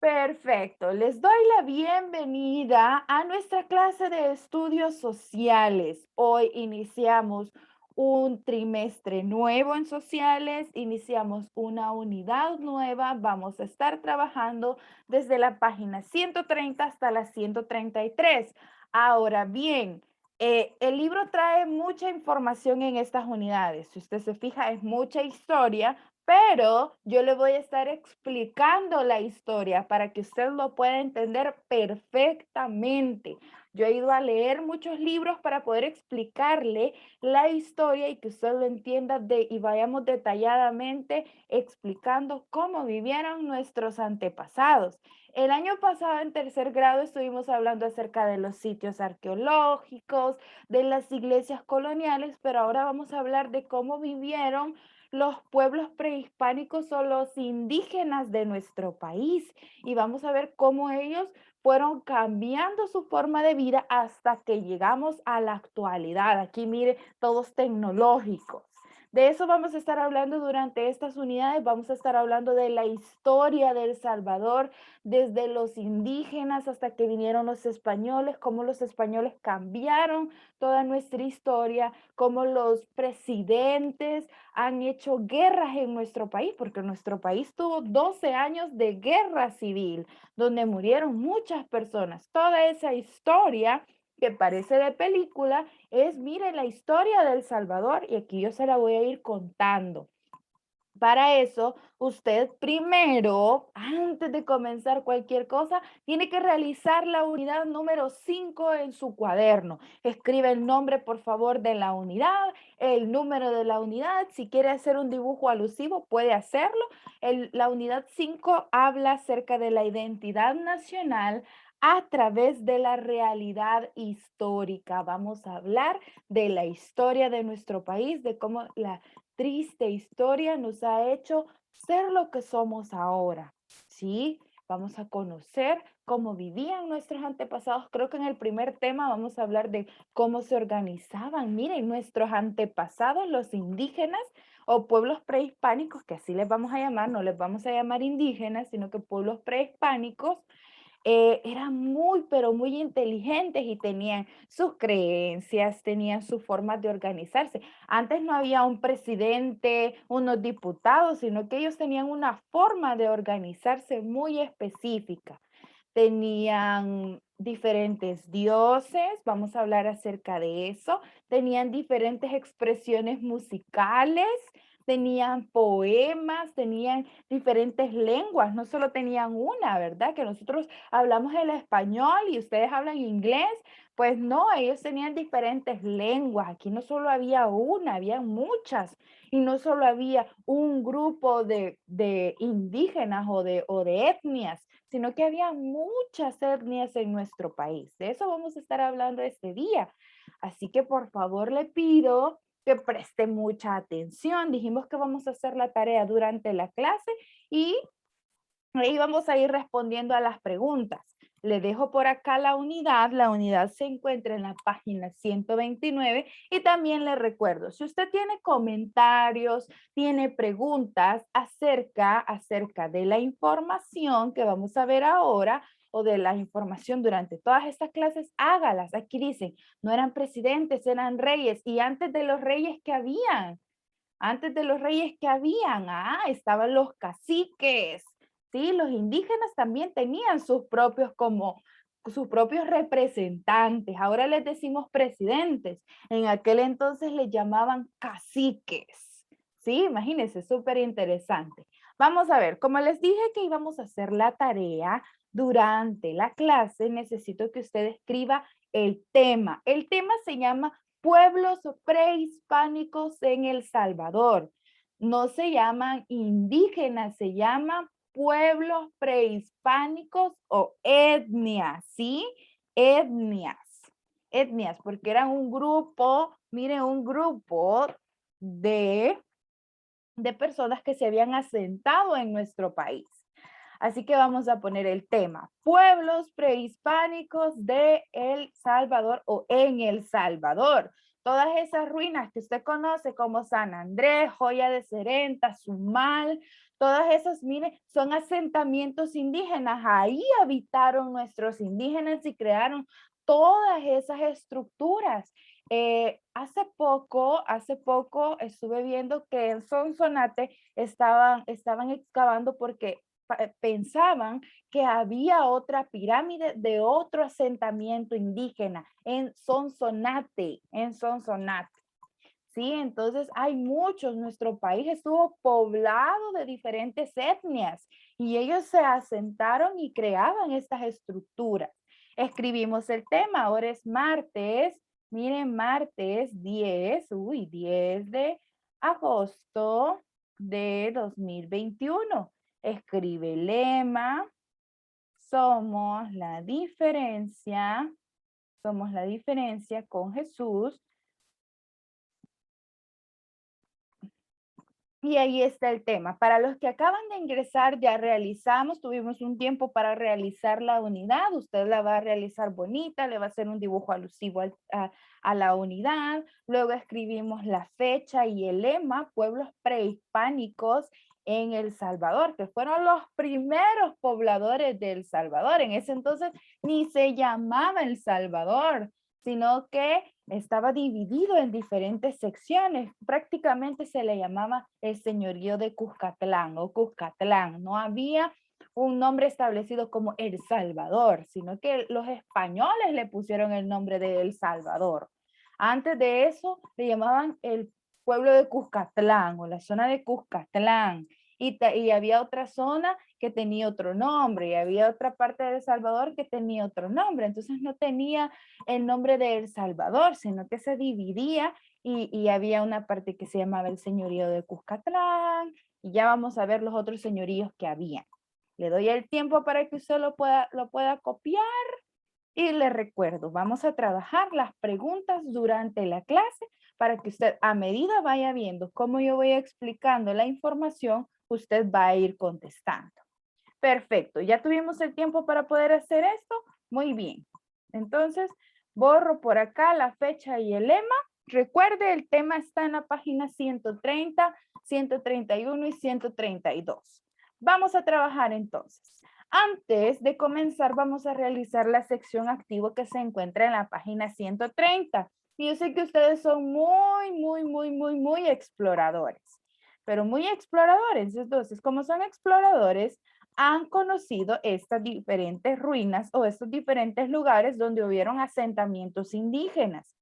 Perfecto, les doy la bienvenida a nuestra clase de estudios sociales. Hoy iniciamos un trimestre nuevo en sociales, iniciamos una unidad nueva, vamos a estar trabajando desde la página 130 hasta la 133. Ahora bien, el libro trae mucha información en estas unidades. Si usted se fija, es mucha historia, pero yo le voy a estar explicando la historia para que usted lo pueda entender perfectamente. Yo he ido a leer muchos libros para poder explicarle la historia y que usted lo entienda y vayamos detalladamente explicando cómo vivieron nuestros antepasados. El año pasado en tercer grado estuvimos hablando acerca de los sitios arqueológicos, de las iglesias coloniales, pero ahora vamos a hablar de cómo vivieron los pueblos prehispánicos o los indígenas de nuestro país y vamos a ver cómo ellos fueron cambiando su forma de vida hasta que llegamos a la actualidad. Aquí mire, todos tecnológicos. De eso vamos a estar hablando durante estas unidades. Vamos a estar hablando de la historia de El Salvador, desde los indígenas hasta que vinieron los españoles, cómo los españoles cambiaron toda nuestra historia, cómo los presidentes han hecho guerras en nuestro país, porque nuestro país tuvo 12 años de guerra civil, donde murieron muchas personas. Toda esa historia que parece de película es, mire, la historia de El Salvador y aquí yo se la voy a ir contando. Para eso, usted primero, antes de comenzar cualquier cosa, tiene que realizar la unidad número 5 en su cuaderno. Escribe el nombre, por favor, de la unidad, el número de la unidad. Si quiere hacer un dibujo alusivo, puede hacerlo. La unidad 5 habla acerca de la identidad nacional a través de la realidad histórica. Vamos a hablar de la historia de nuestro país, de cómo la triste historia nos ha hecho ser lo que somos ahora, ¿sí? Vamos a conocer cómo vivían nuestros antepasados. Creo que en el primer tema vamos a hablar de cómo se organizaban. Miren, nuestros antepasados, los indígenas o pueblos prehispánicos, que así les vamos a llamar, no les vamos a llamar indígenas, sino que pueblos prehispánicos, eran muy, pero muy inteligentes y tenían sus creencias, tenían sus formas de organizarse. Antes no había un presidente, unos diputados, sino que ellos tenían una forma de organizarse muy específica. Tenían diferentes dioses, vamos a hablar acerca de eso. Tenían diferentes expresiones musicales, tenían poemas, tenían diferentes lenguas, no solo tenían una, ¿verdad? Que nosotros hablamos el español y ustedes hablan inglés, pues no, ellos tenían diferentes lenguas. Aquí no solo había una, había muchas. Y no solo había un grupo de indígenas o de etnias, sino que había muchas etnias en nuestro país. De eso vamos a estar hablando este día. Así que por favor le pido que preste mucha atención. Dijimos que vamos a hacer la tarea durante la clase y ahí vamos a ir respondiendo a las preguntas. Le dejo por acá la unidad. La unidad se encuentra en la página 129 y también le recuerdo, si usted tiene comentarios, tiene preguntas acerca de la información que vamos a ver ahora o de la información durante todas estas clases, hágalas. Aquí dicen, no eran presidentes, eran reyes y antes de los reyes que habían. Antes de los reyes que habían, estaban los caciques, ¿sí? Los indígenas también tenían sus propios representantes. Ahora les decimos presidentes. En aquel entonces les llamaban caciques, ¿sí? Imagínense, súper interesante. Vamos a ver, como les dije que íbamos a hacer la tarea durante la clase, necesito que usted escriba el tema. El tema se llama pueblos prehispánicos en El Salvador. No se llaman indígenas, se llaman pueblos prehispánicos o etnias, ¿sí? Etnias, etnias, porque eran un grupo, miren, un grupo de, de personas que se habían asentado en nuestro país. Así que vamos a poner el tema, pueblos prehispánicos de El Salvador o en El Salvador. Todas esas ruinas que usted conoce como San Andrés, Joya de Serenta, Sumal, todas esas, mire, son asentamientos indígenas. Ahí habitaron nuestros indígenas y crearon todas esas estructuras. Hace poco estuve viendo que en Sonsonate estaban excavando porque pensaban que había otra pirámide de otro asentamiento indígena en Sonsonate, ¿sí? Entonces hay muchos, nuestro país estuvo poblado de diferentes etnias y ellos se asentaron y creaban estas estructuras. Escribimos el tema, ahora es martes, miren, martes 10 de agosto de 2021. Escribe el lema, somos la diferencia con Jesús. Y ahí está el tema. Para los que acaban de ingresar, ya tuvimos un tiempo para realizar la unidad. Usted la va a realizar bonita, le va a hacer un dibujo alusivo a la unidad. Luego escribimos la fecha y el lema, pueblos prehispánicos en El Salvador, que fueron los primeros pobladores de El Salvador. En ese entonces ni se llamaba El Salvador, sino que estaba dividido en diferentes secciones. Prácticamente se le llamaba el señorío de Cuscatlán o Cuscatlán. No había un nombre establecido como El Salvador, sino que los españoles le pusieron el nombre de El Salvador. Antes de eso le llamaban el pueblo de Cuscatlán o la zona de Cuscatlán. Y había otra zona que tenía otro nombre y había otra parte de El Salvador que tenía otro nombre. Entonces no tenía el nombre de El Salvador, sino que se dividía y había una parte que se llamaba el señorío de Cuscatlán y ya vamos a ver los otros señoríos que había. Le doy el tiempo para que usted lo pueda copiar y le recuerdo, vamos a trabajar las preguntas durante la clase para que usted a medida vaya viendo cómo yo voy explicando la información, usted va a ir contestando. Perfecto, ya tuvimos el tiempo para poder hacer esto. Muy bien. Entonces, borro por acá la fecha y el lema. Recuerde, el tema está en la página 130, 131 y 132. Vamos a trabajar entonces. Antes de comenzar, vamos a realizar la sección activo que se encuentra en la página 130. Y yo sé que ustedes son muy exploradores, pero muy exploradores. Entonces, como son exploradores, han conocido estas diferentes ruinas o estos diferentes lugares donde hubieron asentamientos indígenas.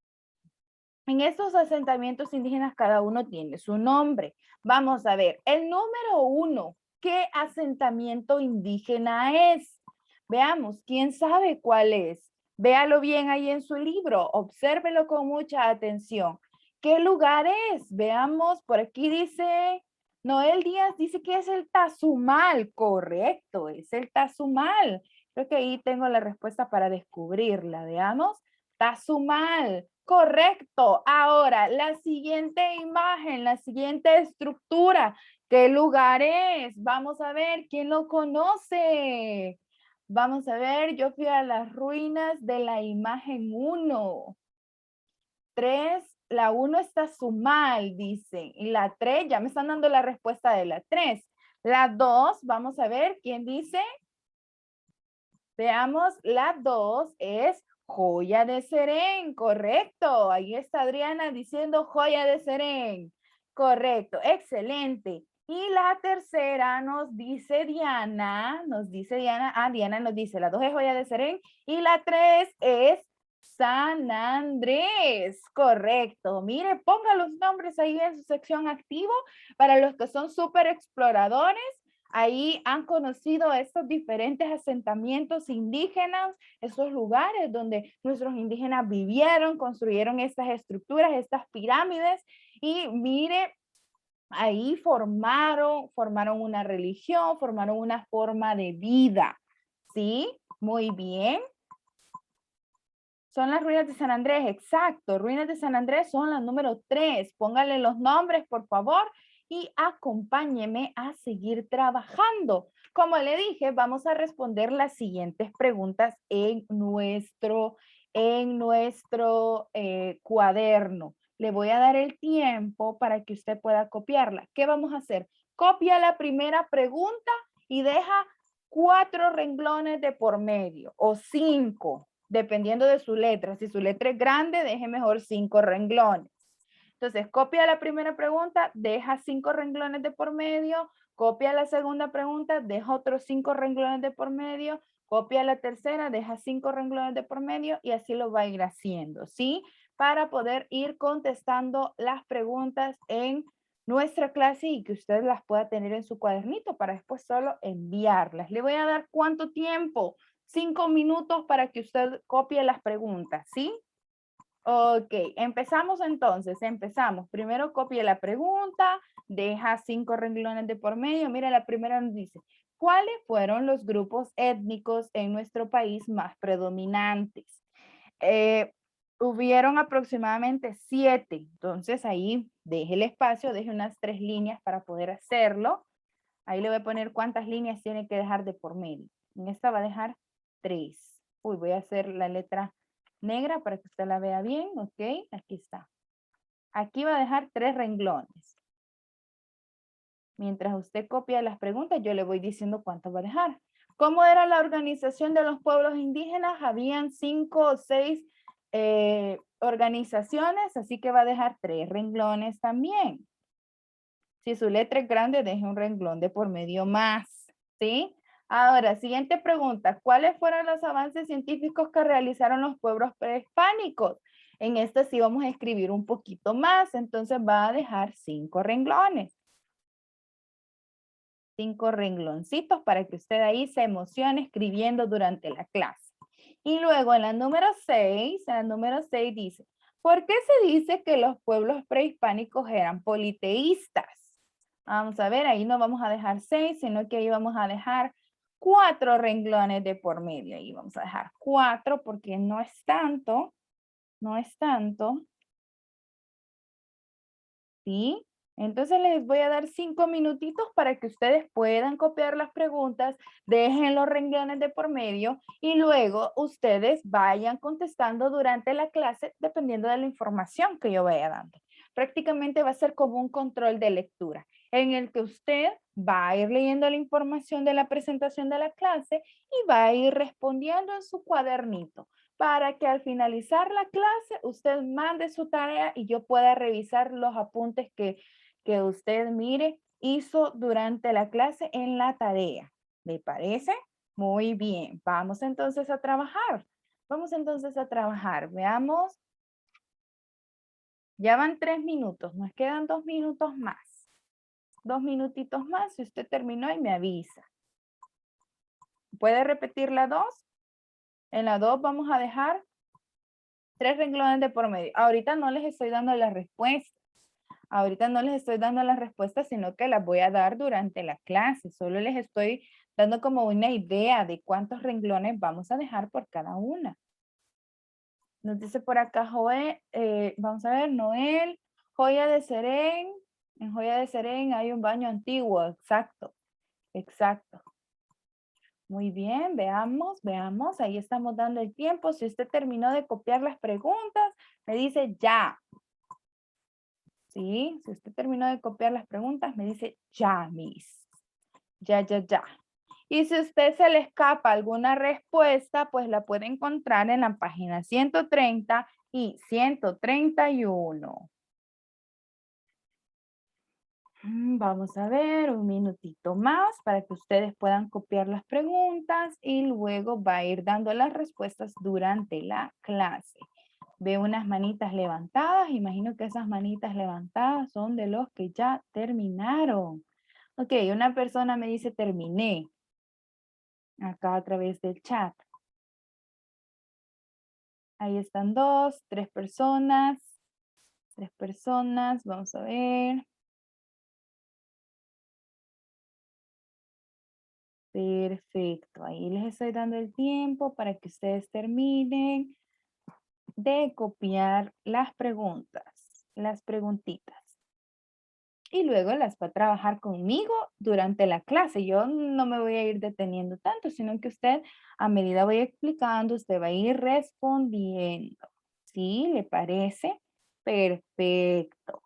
En estos asentamientos indígenas cada uno tiene su nombre. Vamos a ver, el número 1, ¿qué asentamiento indígena es? Veamos, ¿quién sabe cuál es? Véalo bien ahí en su libro, obsérvelo con mucha atención. ¿Qué lugar es? Veamos, por aquí dice, Noel Díaz dice que es el Tazumal, correcto, es el Tazumal. Creo que ahí tengo la respuesta para descubrirla, veamos. Tazumal, correcto. Ahora, la siguiente imagen, la siguiente estructura, ¿qué lugar es? Vamos a ver, ¿quién lo conoce? Vamos a ver, yo fui a las ruinas de la imagen 1. 3, la 1 está Sumal, dicen. Y la 3, ya me están dando la respuesta de la 3. La 2, vamos a ver, ¿quién dice? Veamos, la 2 es Joya de Serén, correcto. Ahí está Adriana diciendo Joya de Serén. Correcto, excelente. Y la tercera nos dice Diana, Diana nos dice, la 2 es Joya de Serén y la 3 es San Andrés, correcto. Mire, ponga los nombres ahí en su sección activo para los que son súper exploradores. Ahí han conocido estos diferentes asentamientos indígenas, esos lugares donde nuestros indígenas vivieron, construyeron estas estructuras, estas pirámides y mire, ahí formaron una religión, formaron una forma de vida. ¿Sí? Muy bien. Son las ruinas de San Andrés, exacto. Ruinas de San Andrés son la número 3. Póngale los nombres, por favor, y acompáñeme a seguir trabajando. Como le dije, vamos a responder las siguientes preguntas en nuestro en nuestro cuaderno. Le voy a dar el tiempo para que usted pueda copiarla. ¿Qué vamos a hacer? Copia la primera pregunta y deja 4 renglones de por medio o 5, dependiendo de su letra. Si su letra es grande, deje mejor 5 renglones. Entonces, copia la primera pregunta, deja 5 renglones de por medio, copia la segunda pregunta, deja otros 5 renglones de por medio, copia la tercera, deja 5 renglones de por medio y así lo va a ir haciendo, ¿sí? Para poder ir contestando las preguntas en nuestra clase y que usted las pueda tener en su cuadernito para después solo enviarlas. Le voy a dar ¿cuánto tiempo? 5 minutos para que usted copie las preguntas, ¿sí? Ok, empezamos entonces, empezamos. Primero copie la pregunta, deja 5 renglones de por medio. Mira, la primera nos dice, ¿cuáles fueron los grupos étnicos en nuestro país más predominantes? Hubieron aproximadamente 7, entonces ahí deje el espacio, deje unas 3 líneas para poder hacerlo. Ahí le voy a poner cuántas líneas tiene que dejar de por medio. En esta va a dejar 3. Uy, voy a hacer la letra negra para que usted la vea bien, ¿ok? Aquí está. Aquí va a dejar 3 renglones. Mientras usted copia las preguntas, yo le voy diciendo cuánto va a dejar. ¿Cómo era la organización de los pueblos indígenas? Habían 5 o 6 organizaciones, así que va a dejar 3 renglones también. Si su letra es grande, deje un renglón de por medio más, ¿sí? Ahora, siguiente pregunta. ¿Cuáles fueron los avances científicos que realizaron los pueblos prehispánicos? En esta sí vamos a escribir un poquito más, entonces va a dejar 5 renglones. 5 rengloncitos para que usted ahí se emocione escribiendo durante la clase. Y luego en la número 6, dice, ¿por qué se dice que los pueblos prehispánicos eran politeístas? Vamos a ver, ahí no vamos a dejar 6, sino que ahí vamos a dejar 4 renglones de por medio. Ahí vamos a dejar 4 porque no es tanto, no es tanto. ¿Sí? Entonces les voy a dar 5 minutitos para que ustedes puedan copiar las preguntas, dejen los renglones de por medio y luego ustedes vayan contestando durante la clase dependiendo de la información que yo vaya dando. Prácticamente va a ser como un control de lectura en el que usted va a ir leyendo la información de la presentación de la clase y va a ir respondiendo en su cuadernito para que al finalizar la clase usted mande su tarea y yo pueda revisar los apuntes que usted mire hizo durante la clase en la tarea. ¿Le parece? Muy bien. Vamos entonces a trabajar. Vamos entonces a trabajar. Veamos. Ya van 3 minutos. Nos quedan 2 minutos más. 2 minutitos más. Si usted terminó y me avisa. ¿Puede repetir la 2? En la 2 vamos a dejar 3 renglones de por medio. Ahorita no les estoy dando las respuestas. Ahorita no les estoy dando las respuestas, sino que las voy a dar durante la clase. Solo les estoy dando como una idea de cuántos renglones vamos a dejar por cada una. Nos dice por acá Joel, vamos a ver, Noel, Joya de Serén. En Joya de Serén hay un baño antiguo, exacto, exacto. Muy bien, veamos, veamos. Ahí estamos dando el tiempo. Si usted terminó de copiar las preguntas, me dice ya. ¿Sí? Si usted terminó de copiar las preguntas, me dice ya, Miss. Ya, ya, ya. Y si usted se le escapa alguna respuesta, pues la puede encontrar en la página 130 y 131. Vamos a ver un minutito más para que ustedes puedan copiar las preguntas y luego va a ir dando las respuestas durante la clase. Veo unas manitas levantadas. Imagino que esas manitas levantadas son de los que ya terminaron. Ok, una persona me dice terminé. Acá a través del chat. Ahí están 2, 3 personas. 3 personas. Vamos a ver. Perfecto. Ahí les estoy dando el tiempo para que ustedes terminen de copiar las preguntas. Las preguntitas. y luego las va a trabajar conmigo durante la clase. Yo no me voy a ir deteniendo tanto, sino que usted, a medida voy explicando, usted va a ir respondiendo. ¿Sí? ¿Le parece? Perfecto,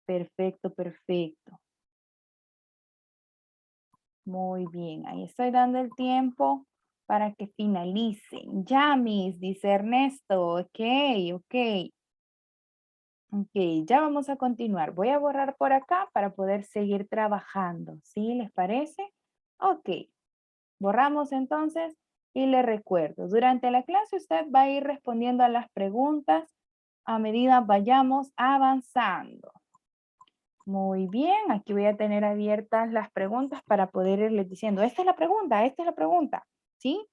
perfecto, perfecto. Muy bien, ahí estoy dando el tiempo para que finalicen. Ya, Miss, dice Ernesto. Ok, ok. Ok, ya vamos a continuar. Voy a borrar por acá para poder seguir trabajando. ¿Sí? ¿Les parece? Ok, borramos entonces y le recuerdo. Durante la clase usted va a ir respondiendo a las preguntas a medida vayamos avanzando. Muy bien, aquí voy a tener abiertas las preguntas para poder irles diciendo, esta es la pregunta, esta es la pregunta. ¿Sí?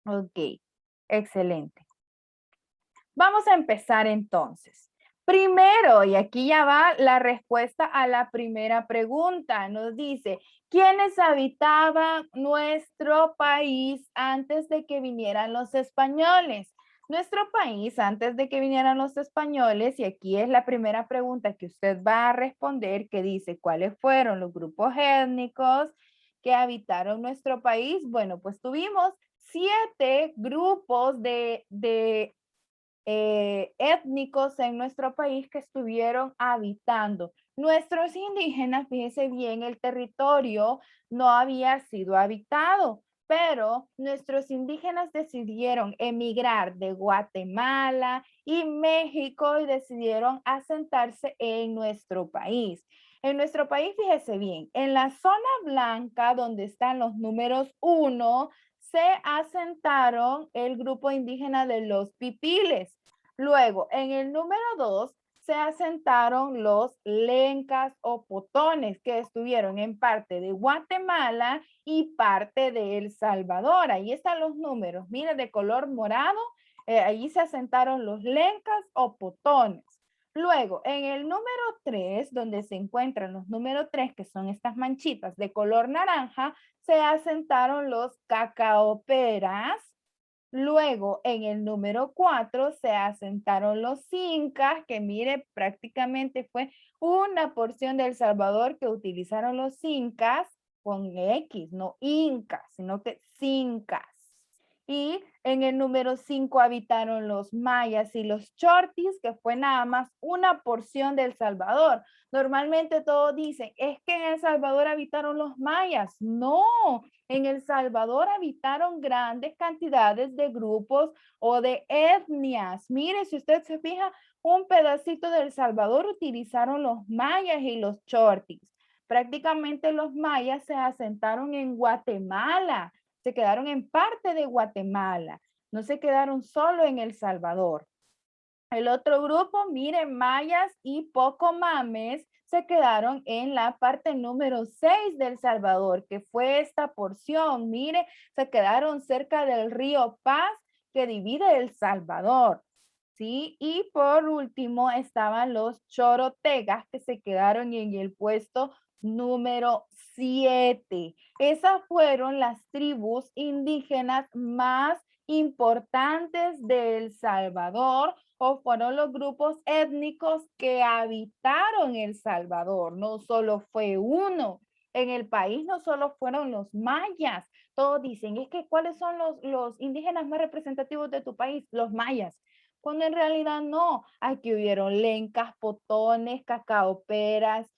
Ok, excelente. Vamos a empezar entonces. Primero, y aquí ya va la respuesta a la primera pregunta. Nos dice, ¿quiénes habitaban nuestro país antes de que vinieran los españoles? Nuestro país antes de que vinieran los españoles, y aquí es la primera pregunta que usted va a responder, que dice, ¿cuáles fueron los grupos étnicos que habitaron nuestro país? Bueno, pues tuvimos 7 grupos étnicos en nuestro país que estuvieron habitando. Nuestros indígenas, fíjese bien, el territorio no había sido habitado, pero nuestros indígenas decidieron emigrar de Guatemala y México y decidieron asentarse en nuestro país. En nuestro país, fíjese bien, en la zona blanca donde están los números 1, se asentaron el grupo indígena de los pipiles. Luego, en el número 2, se asentaron los lencas o potones que estuvieron en parte de Guatemala y parte de El Salvador. Ahí están los números, mire, de color morado, allí se asentaron los lencas o potones. Luego, en el número 3, donde se encuentran los números 3, que son estas manchitas de color naranja, se asentaron los cacaoperas. Luego, en el número 4, se asentaron los incas, que mire, prácticamente fue una porción de El Salvador que utilizaron los incas con X, no incas, sino que cincas. Y en el número 5 habitaron los mayas y los chortis, que fue nada más una porción de El Salvador. Normalmente todos dicen, es que en El Salvador habitaron los mayas. No, en El Salvador habitaron grandes cantidades de grupos o de etnias. Mire, si usted se fija, un pedacito de El Salvador utilizaron los mayas y los chortis. Prácticamente los mayas se asentaron en Guatemala, se quedaron en parte de Guatemala, no se quedaron solo en El Salvador. El otro grupo, miren, mayas y pocomames, se quedaron en la parte número 6 de El Salvador, que fue esta porción. Mire, se quedaron cerca del río Paz que divide El Salvador. ¿Sí? Y por último estaban los chorotegas que se quedaron en el puesto número 7. Esas fueron las tribus indígenas más importantes de El Salvador o fueron los grupos étnicos que habitaron El Salvador. No solo fue uno. En el país no solo fueron los mayas. Todos dicen, es que ¿cuáles son los indígenas más representativos de tu país? Los mayas. Cuando en realidad no. Aquí hubieron lencas, potones, cacaoperas,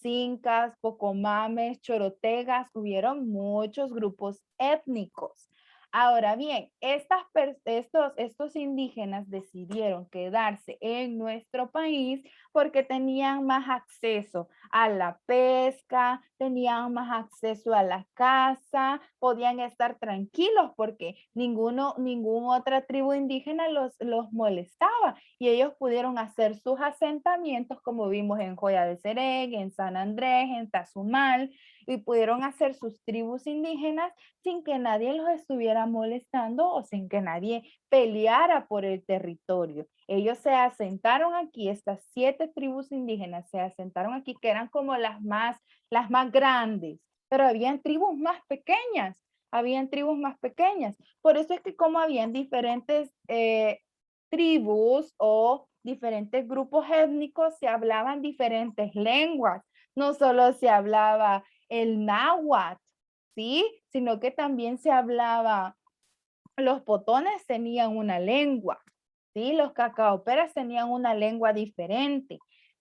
cincas, pocomames, chorotegas. Hubieron muchos grupos étnicos. Ahora bien, estos indígenas decidieron quedarse en nuestro país porque tenían más acceso a la pesca, tenían más acceso a la caza, podían estar tranquilos porque ninguna otra tribu indígena los molestaba y ellos pudieron hacer sus asentamientos como vimos en Joya de Sereg, en San Andrés, en Tazumal y pudieron hacer sus tribus indígenas sin que nadie los estuviera molestando o sin que nadie peleara por el territorio. Ellos se asentaron aquí, estas 7 tribus indígenas se asentaron aquí, que eran como las más grandes, pero habían tribus más pequeñas, Por eso es que como habían diferentes tribus o diferentes grupos étnicos se hablaban diferentes lenguas. No solo se hablaba el náhuatl, ¿sí? Sino que también se hablaba, los potones tenían una lengua, ¿sí? Los cacaoperas tenían una lengua diferente.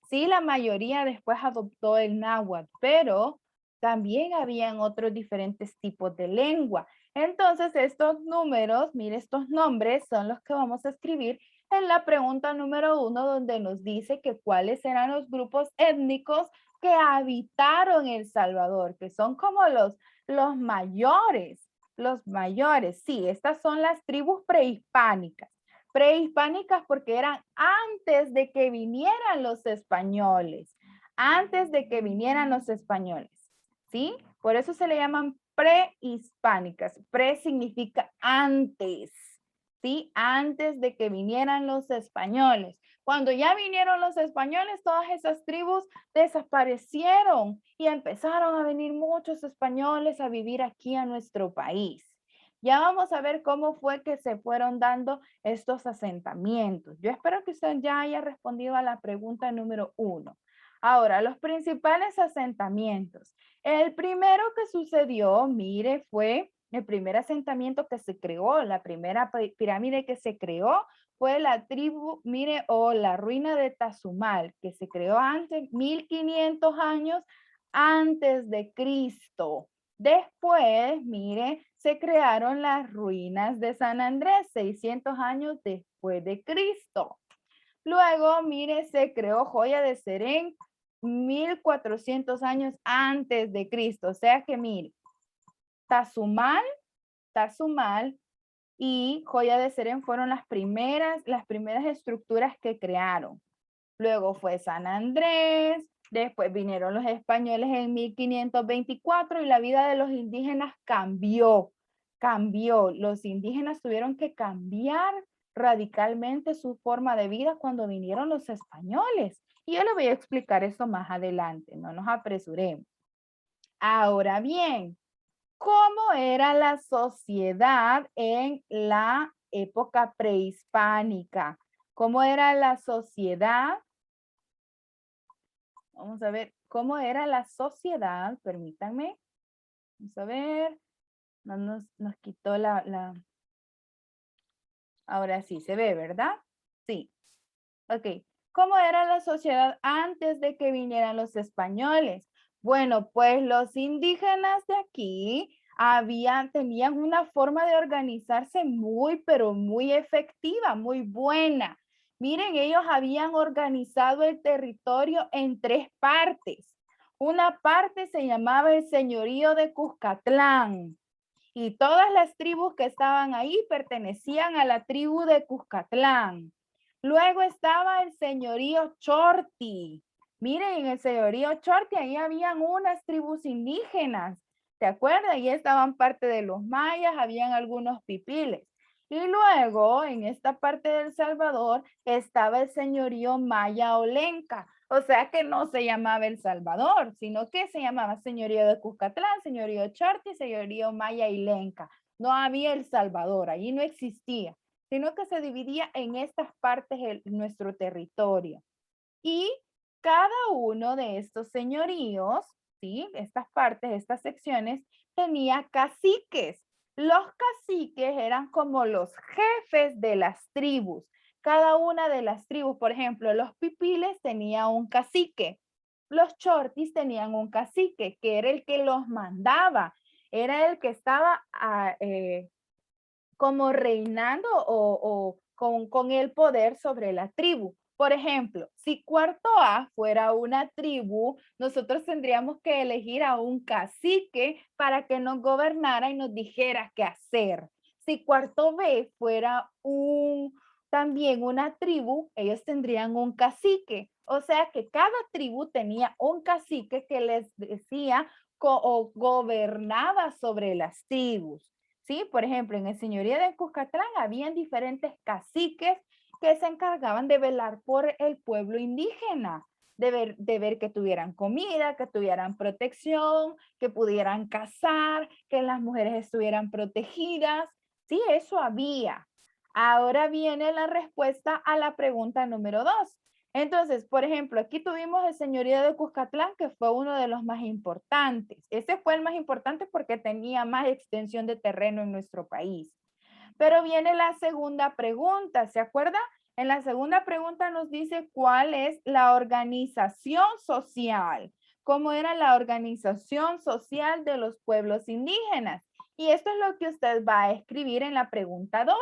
Sí, la mayoría después adoptó el náhuatl, pero también habían otros diferentes tipos de lengua. Entonces, estos números, mire, estos nombres son los que vamos a escribir en la pregunta número 1, donde nos dice que cuáles eran los grupos étnicos que habitaron El Salvador, que son como los mayores. Los mayores, sí, estas son las tribus prehispánicas. Prehispánicas porque eran antes de que vinieran los españoles. Antes de que vinieran los españoles, ¿sí? Por eso se le llaman prehispánicas. Pre significa antes, ¿sí? Antes de que vinieran los españoles. Cuando ya vinieron los españoles, todas esas tribus desaparecieron y empezaron a venir muchos españoles a vivir aquí a nuestro país. Ya vamos a ver cómo fue que se fueron dando estos asentamientos. Yo espero que usted ya haya respondido a la pregunta número 1. Ahora, los principales asentamientos. El primero que sucedió, mire, fue el primer asentamiento que se creó, la primera pirámide que se creó fue la tribu, mire, o la ruina de Tazumal, que se creó antes, 1500 años antes de Cristo. Después, mire, se crearon las ruinas de San Andrés, 600 años después de Cristo. Luego, mire, se creó Joya de Serén, 1400 años antes de Cristo. O sea que, mire, Tazumal y Joya de Serén fueron las primeras estructuras que crearon. Luego fue San Andrés, después vinieron los españoles en 1524 y la vida de los indígenas cambió. Los indígenas tuvieron que cambiar radicalmente su forma de vida cuando vinieron los españoles. Y yo le voy a explicar eso más adelante, no nos apresuremos. Ahora bien, ¿cómo era la sociedad en la época prehispánica? ¿Cómo era la sociedad? Vamos a ver cómo era la sociedad. Permítanme. Vamos a ver. No nos quitó Ahora sí, se ve, ¿verdad? Sí. Ok. ¿Cómo era la sociedad antes de que vinieran los españoles? Bueno, pues los indígenas de aquí tenían una forma de organizarse muy, pero muy efectiva, muy buena. Miren, ellos habían organizado el territorio en 3 partes. Una parte se llamaba el señorío de Cuscatlán y todas las tribus que estaban ahí pertenecían a la tribu de Cuscatlán. Luego estaba el señorío Chorti. Miren, en el señorío Chorti ahí habían unas tribus indígenas. ¿Se acuerdan? Ahí estaban parte de los mayas, habían algunos pipiles. Y luego, en esta parte del Salvador, estaba el señorío Maya Olenca. O sea que no se llamaba El Salvador, sino que se llamaba señorío de Cuscatlán, señorío Chorti, señorío Maya y Lenca. No había El Salvador, allí no existía, sino que se dividía en estas partes de nuestro territorio. Y cada uno de estos señoríos, ¿sí? Estas partes, estas secciones, tenía caciques. Los caciques eran como los jefes de las tribus. Cada una de las tribus, por ejemplo, los pipiles tenían un cacique. Los chortis tenían un cacique, que era el que los mandaba. Era el que estaba como reinando o con el poder sobre la tribu. Por ejemplo, si Cuarto A fuera una tribu, nosotros tendríamos que elegir a un cacique para que nos gobernara y nos dijera qué hacer. Si Cuarto B fuera también una tribu, ellos tendrían un cacique. O sea que cada tribu tenía un cacique que les decía o gobernaba sobre las tribus. ¿Sí? Por ejemplo, en el señorío de Cuscatlán habían diferentes caciques que se encargaban de velar por el pueblo indígena, de ver que tuvieran comida, que tuvieran protección, que pudieran cazar, que las mujeres estuvieran protegidas. Sí, eso había. Ahora viene la respuesta a la pregunta número 2. Entonces, por ejemplo, aquí tuvimos el señorío de Cuscatlán, que fue uno de los más importantes. Ese fue el más importante porque tenía más extensión de terreno en nuestro país. Pero viene la segunda pregunta, ¿se acuerda? En la segunda pregunta nos dice cuál es la organización social. ¿Cómo era la organización social de los pueblos indígenas? Y esto es lo que usted va a escribir en la pregunta 2.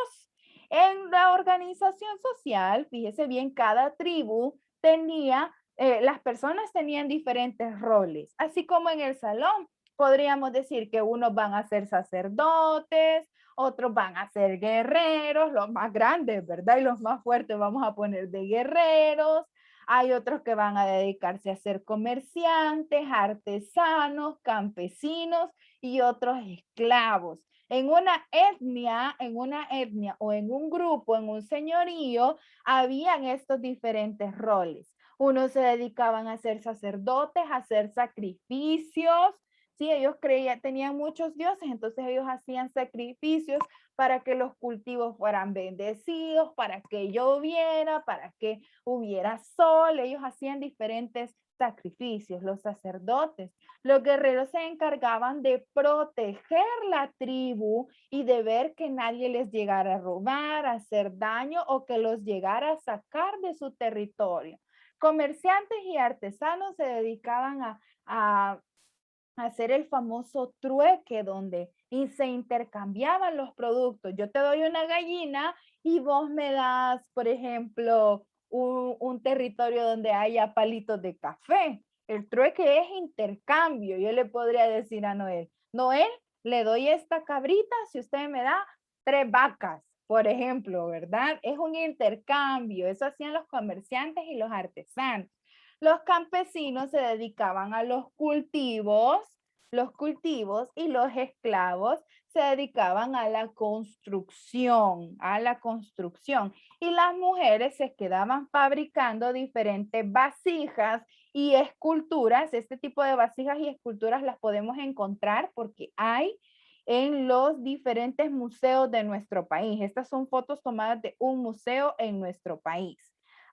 En la organización social, fíjese bien, cada tribu tenía, las personas tenían diferentes roles, así como en el salón. Podríamos decir que unos van a ser sacerdotes, otros van a ser guerreros, los más grandes, ¿verdad? Y los más fuertes vamos a poner de guerreros. Hay otros que van a dedicarse a ser comerciantes, artesanos, campesinos y otros esclavos. En una etnia o en un grupo, en un señorío, habían estos diferentes roles. Unos se dedicaban a ser sacerdotes, a hacer sacrificios. Sí, ellos tenían muchos dioses, entonces ellos hacían sacrificios para que los cultivos fueran bendecidos, para que lloviera, para que hubiera sol. Ellos hacían diferentes sacrificios, los sacerdotes. Los guerreros se encargaban de proteger la tribu y de ver que nadie les llegara a robar, a hacer daño o que los llegara a sacar de su territorio. Comerciantes y artesanos se dedicaban a hacer el famoso trueque donde y se intercambiaban los productos. Yo te doy una gallina y vos me das, por ejemplo, un territorio donde haya palitos de café. El trueque es intercambio. Yo le podría decir a Noel, Noel, le doy esta cabrita si usted me da 3 vacas, por ejemplo, ¿verdad? Es un intercambio. Eso hacían los comerciantes y los artesanos. Los campesinos se dedicaban a los cultivos y los esclavos se dedicaban a la construcción, Y las mujeres se quedaban fabricando diferentes vasijas y esculturas. Este tipo de vasijas y esculturas las podemos encontrar porque hay en los diferentes museos de nuestro país. Estas son fotos tomadas de un museo en nuestro país.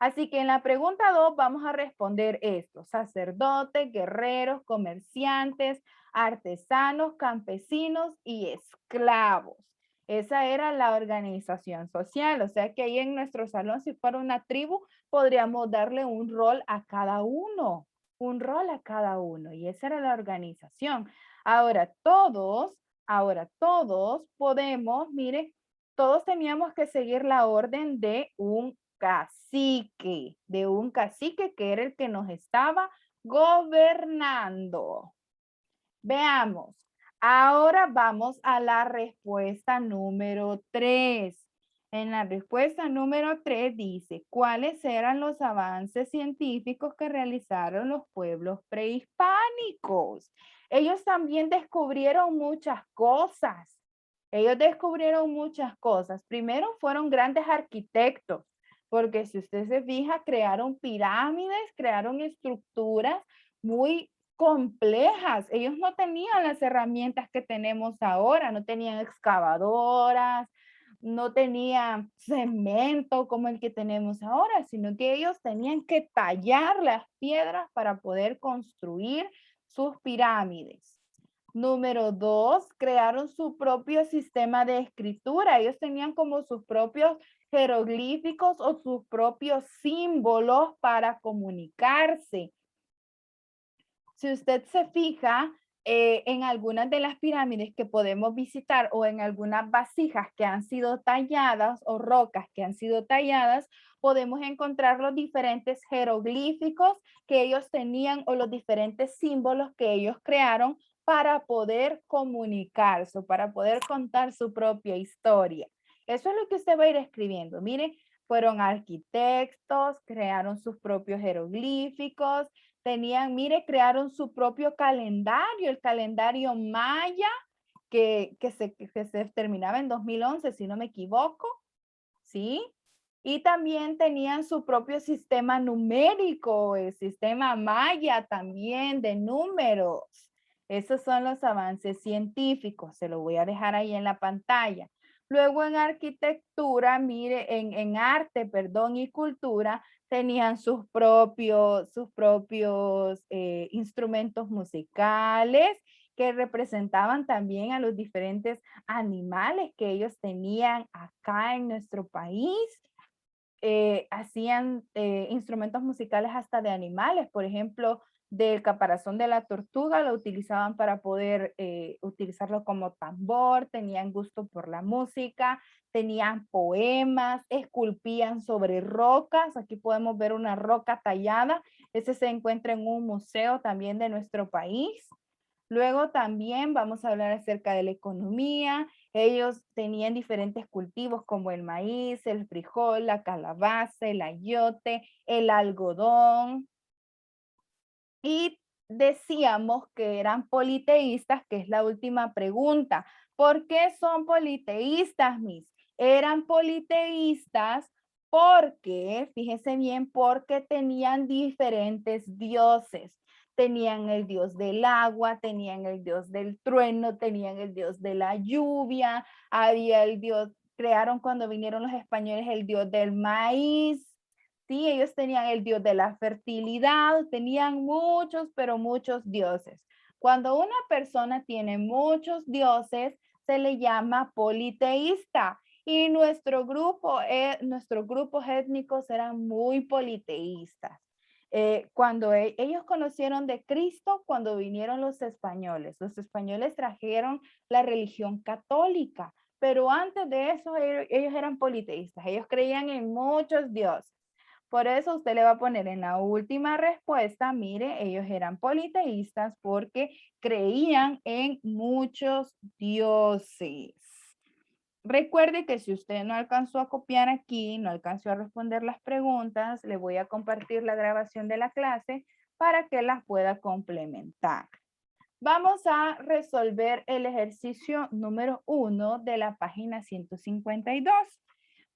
Así que en la pregunta 2 vamos a responder esto: sacerdotes, guerreros, comerciantes, artesanos, campesinos y esclavos. Esa era la organización social, o sea que ahí en nuestro salón, si fuera una tribu, podríamos darle un rol a cada uno, y esa era la organización. Ahora todos podemos, mire, todos teníamos que seguir la orden de un cacique que era el que nos estaba gobernando. Veamos. Ahora vamos a la respuesta número 3. En la respuesta número 3 dice, ¿cuáles eran los avances científicos que realizaron los pueblos prehispánicos? Ellos también descubrieron muchas cosas. Primero fueron grandes arquitectos, porque si usted se fija, crearon pirámides, crearon estructuras muy complejas. Ellos no tenían las herramientas que tenemos ahora, no tenían excavadoras, no tenían cemento como el que tenemos ahora, sino que ellos tenían que tallar las piedras para poder construir sus pirámides. Número 2, crearon su propio sistema de escritura. Ellos tenían como sus propios jeroglíficos o sus propios símbolos para comunicarse. Si usted se fija en algunas de las pirámides que podemos visitar o en algunas vasijas que han sido talladas o rocas que han sido talladas, podemos encontrar los diferentes jeroglíficos que ellos tenían o los diferentes símbolos que ellos crearon para poder comunicarse, para poder contar su propia historia. Eso es lo que usted va a ir escribiendo. Mire, fueron arquitectos, crearon sus propios jeroglíficos, crearon su propio calendario, el calendario maya, que se terminaba en 2011, si no me equivoco, ¿sí? Y también tenían su propio sistema numérico, el sistema maya también de números. Esos son los avances científicos, se lo voy a dejar ahí en la pantalla. Luego en arquitectura, mire, en arte, perdón, y cultura, tenían sus propios instrumentos musicales que representaban también a los diferentes animales que ellos tenían acá en nuestro país. Hacían instrumentos musicales hasta de animales, por ejemplo, del caparazón de la tortuga lo utilizaban para poder utilizarlo como tambor, tenían gusto por la música, tenían poemas, esculpían sobre rocas, aquí podemos ver una roca tallada, ese se encuentra en un museo también de nuestro país. Luego también vamos a hablar acerca de la economía. Ellos tenían diferentes cultivos como el maíz, el frijol, la calabaza, el ayote, el algodón. Y decíamos que eran politeístas, que es la última pregunta. ¿Por qué son politeístas, mis? Eran politeístas porque, fíjense bien, porque tenían diferentes dioses. Tenían el dios del agua, tenían el dios del trueno, tenían el dios de la lluvia, había el dios, crearon cuando vinieron los españoles el dios del maíz. Sí, ellos tenían el dios de la fertilidad, tenían muchos, pero muchos dioses. Cuando una persona tiene muchos dioses, se le llama politeísta. Y nuestros grupos étnicos eran muy politeístas. Cuando ellos conocieron de Cristo, cuando vinieron los españoles trajeron la religión católica, pero antes de eso ellos eran politeístas, ellos creían en muchos dioses. Por eso usted le va a poner en la última respuesta, mire, ellos eran politeístas porque creían en muchos dioses. Recuerde que si usted no alcanzó a copiar aquí, no alcanzó a responder las preguntas, le voy a compartir la grabación de la clase para que las pueda complementar. Vamos a resolver el ejercicio número 1 de la página 152.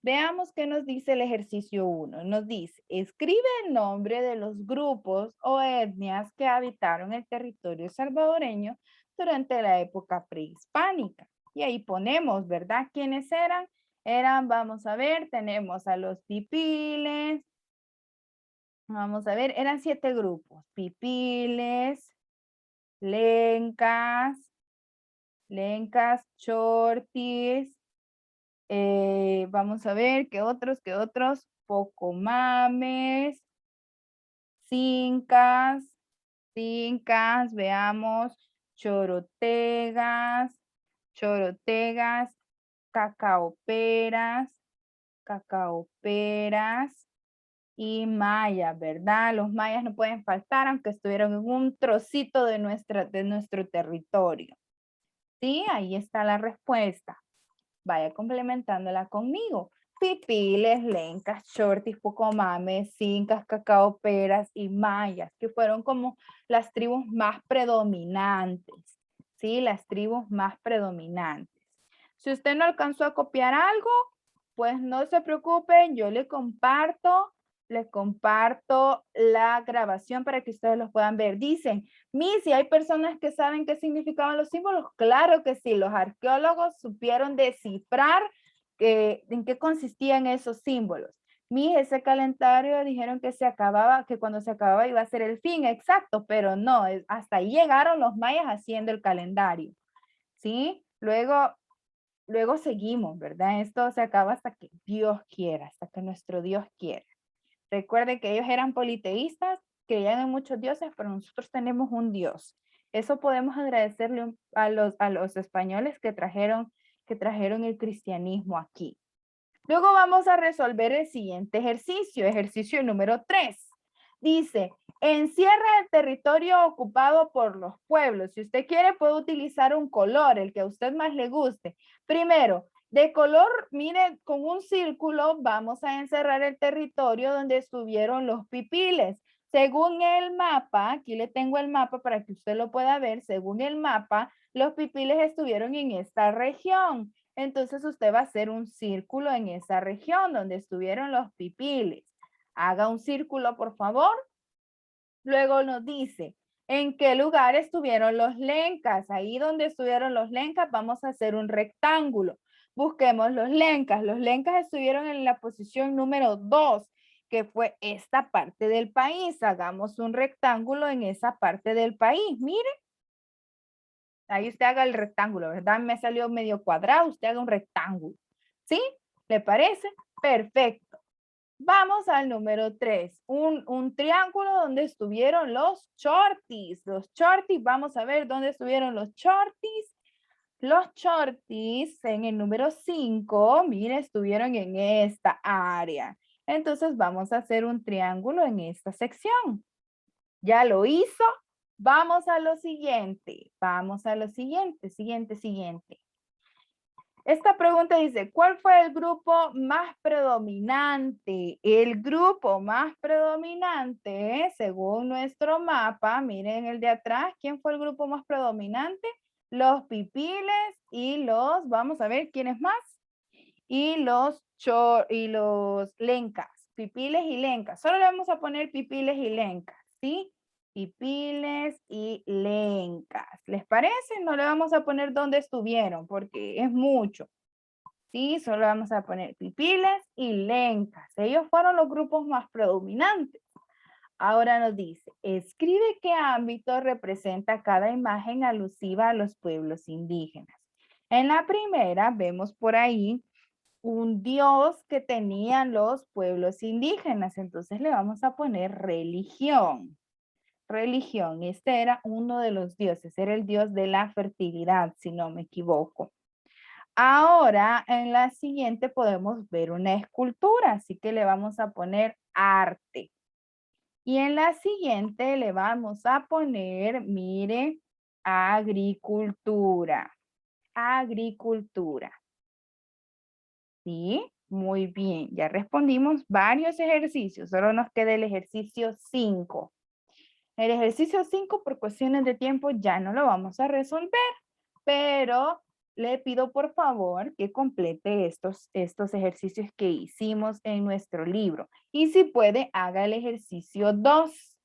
Veamos qué nos dice el ejercicio 1. Nos dice, escribe el nombre de los grupos o etnias que habitaron el territorio salvadoreño durante la época prehispánica. Y ahí ponemos, ¿verdad? ¿Quiénes eran? Vamos a ver, tenemos a los pipiles. Vamos a ver, eran 7 grupos. Pipiles, lencas, chortis, vamos a ver qué otros, pocomames, cincas, veamos, chorotegas, cacaoperas, y mayas, ¿verdad? Los mayas no pueden faltar, aunque estuvieron en un trocito de nuestro territorio. ¿Sí? Ahí está la respuesta. Vaya complementándola conmigo. Pipiles, lencas, chortis, pocomames, cincas, cacaoperas y mayas, que fueron como las tribus más predominantes. ¿Sí? Las tribus más predominantes. Si usted no alcanzó a copiar algo, pues no se preocupen, yo les comparto la grabación para que ustedes los puedan ver. Dicen, si hay personas que saben qué significaban los símbolos. Claro que sí, los arqueólogos supieron descifrar en qué consistían esos símbolos. Ese calendario dijeron que que cuando se acababa iba a ser el fin, exacto, pero no, hasta ahí llegaron los mayas haciendo el calendario. ¿Sí? Luego seguimos, ¿verdad? Esto se acaba hasta que Dios quiera, hasta que nuestro Dios quiera. Recuerden que ellos eran politeístas, creían en muchos dioses, pero nosotros tenemos un Dios. Eso podemos agradecerle a los españoles que trajeron el cristianismo aquí. Luego vamos a resolver el siguiente ejercicio número 3. Dice, encierra el territorio ocupado por los pueblos. Si usted quiere, puede utilizar un color, el que a usted más le guste. Primero, de color, mire, con un círculo vamos a encerrar el territorio donde estuvieron los pipiles. Según el mapa, aquí le tengo el mapa para que usted lo pueda ver. Según el mapa, los pipiles estuvieron en esta región. Entonces usted va a hacer un círculo en esa región donde estuvieron los pipiles. Haga un círculo, por favor. Luego nos dice, ¿en qué lugar estuvieron los lencas? Ahí donde estuvieron los lencas vamos a hacer un rectángulo. Busquemos los lencas. Los lencas estuvieron en la posición número 2, que fue esta parte del país. Hagamos un rectángulo en esa parte del país. Mire. Ahí usted haga el rectángulo, ¿verdad? Me salió medio cuadrado. Usted haga un rectángulo. ¿Sí? ¿Le parece? Perfecto. Vamos al número 3. Un triángulo donde estuvieron los shorties. Los shorties, vamos a ver dónde estuvieron los shorties. Los shorties en el número 5, mire, estuvieron en esta área. Entonces vamos a hacer un triángulo en esta sección. ¿Ya lo hizo? Vamos a lo siguiente. Vamos a lo siguiente, siguiente. Esta pregunta dice, ¿cuál fue el grupo más predominante? El grupo más predominante, según nuestro mapa, miren el de atrás, ¿quién fue el grupo más predominante? Los pipiles y los, vamos a ver, ¿quiénes más? Y los lencas, pipiles y lencas. Solo le vamos a poner pipiles y lencas, ¿sí? Pipiles y lencas. ¿Les parece? No le vamos a poner dónde estuvieron porque es mucho. Sí, solo vamos a poner pipiles y lencas. Ellos fueron los grupos más predominantes. Ahora nos dice, escribe qué ámbito representa cada imagen alusiva a los pueblos indígenas. En la primera vemos por ahí un dios que tenían los pueblos indígenas. Entonces le vamos a poner religión. Religión, este era uno de los dioses, era el dios de la fertilidad, si no me equivoco. Ahora, en la siguiente podemos ver una escultura, así que le vamos a poner arte. Y en la siguiente le vamos a poner, mire, agricultura. Agricultura. ¿Sí? Muy bien, ya respondimos varios ejercicios, solo nos queda el ejercicio 5. El ejercicio 5 por cuestiones de tiempo ya no lo vamos a resolver, pero le pido por favor que complete estos ejercicios que hicimos en nuestro libro. Y si puede, haga el ejercicio 2.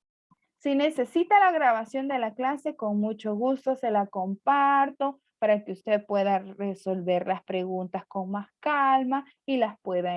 Si necesita la grabación de la clase, con mucho gusto se la comparto para que usted pueda resolver las preguntas con más calma y las pueda